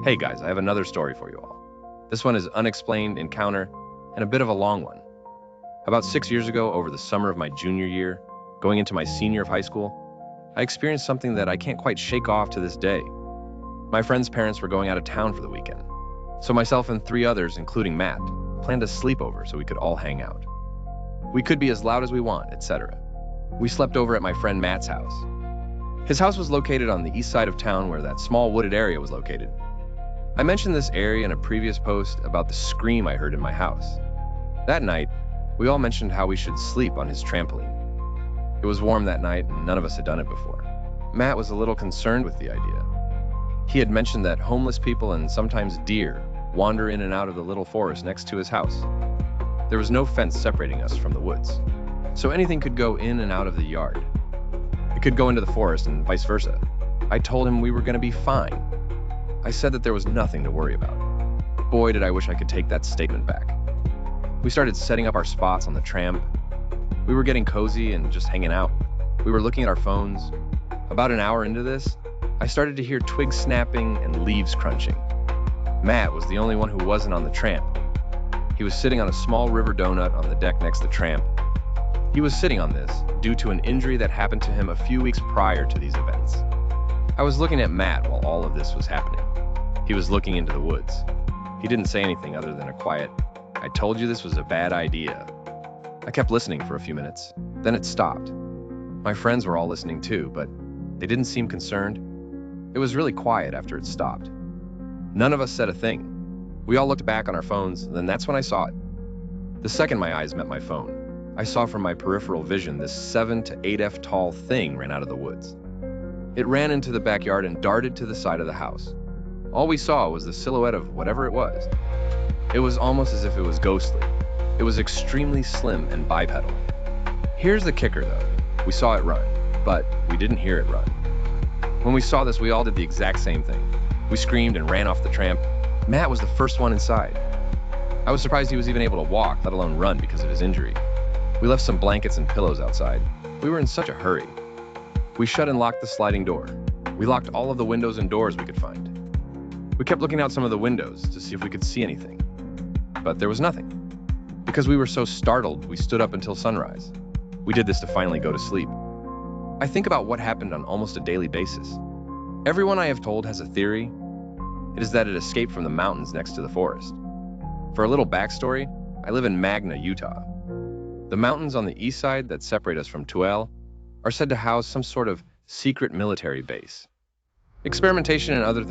Hey guys, I have another story for you all. This one is unexplained encounter and a bit of a long one. About 6 years ago, over the summer of my junior year, going into my senior of high school, I experienced something that I can't quite shake off to this day. My friend's parents were going out of town for the weekend, so myself and three others, including Matt, planned a sleepover so we could all hang out. We could be as loud as we want, etc. We slept over at my friend Matt's house. His house was located on the east side of town where that small wooded area was located. I mentioned this area in a previous post about the scream I heard in my house. That night, we all mentioned how we should sleep on his trampoline. It was warm that night and none of us had done it before. Matt was a little concerned with the idea. He had mentioned that homeless people and sometimes deer wander in and out of the little forest next to his house. There was no fence separating us from the woods, so anything could go in and out of the yard. It could go into the forest and vice versa. I told him we were going to be fine. I said that there was nothing to worry about. Boy, did I wish I could take that statement back. We started setting up our spots on the tramp. We were getting cozy and just hanging out. We were looking at our phones. About an hour into this, I started to hear twigs snapping and leaves crunching. Matt was the only one who wasn't on the tramp. He was sitting on a small river donut on the deck next to the tramp. He was sitting on this due to an injury that happened to him a few weeks prior to these events. I was looking at Matt while all of this was happening. He was looking into the woods. He didn't say anything other than a quiet, "I told you this was a bad idea." I kept listening for a few minutes. Then it stopped. My friends were all listening too, but they didn't seem concerned. It was really quiet after it stopped. None of us said a thing. We all looked back on our phones, and then that's when I saw it. The second my eyes met my phone, I saw from my peripheral vision this 7 to 8 feet tall thing ran out of the woods. It ran into the backyard and darted to the side of the house. All we saw was the silhouette of whatever it was. It was almost as if it was ghostly. It was extremely slim and bipedal. Here's the kicker though. We saw it run, but we didn't hear it run. When we saw this, we all did the exact same thing. We screamed and ran off the tramp. Matt was the first one inside. I was surprised he was even able to walk, let alone run because of his injury. We left some blankets and pillows outside. We were in such a hurry. We shut and locked the sliding door. We locked all of the windows and doors we could find. We kept looking out some of the windows to see if we could see anything, but there was nothing. Because we were so startled, we stood up until sunrise. We did this to finally go to sleep. I think about what happened on almost a daily basis. Everyone I have told has a theory. It is that it escaped from the mountains next to the forest. For a little backstory, I live in Magna, Utah. The mountains on the east side that separate us from Tuel are said to house some sort of secret military base. Experimentation and other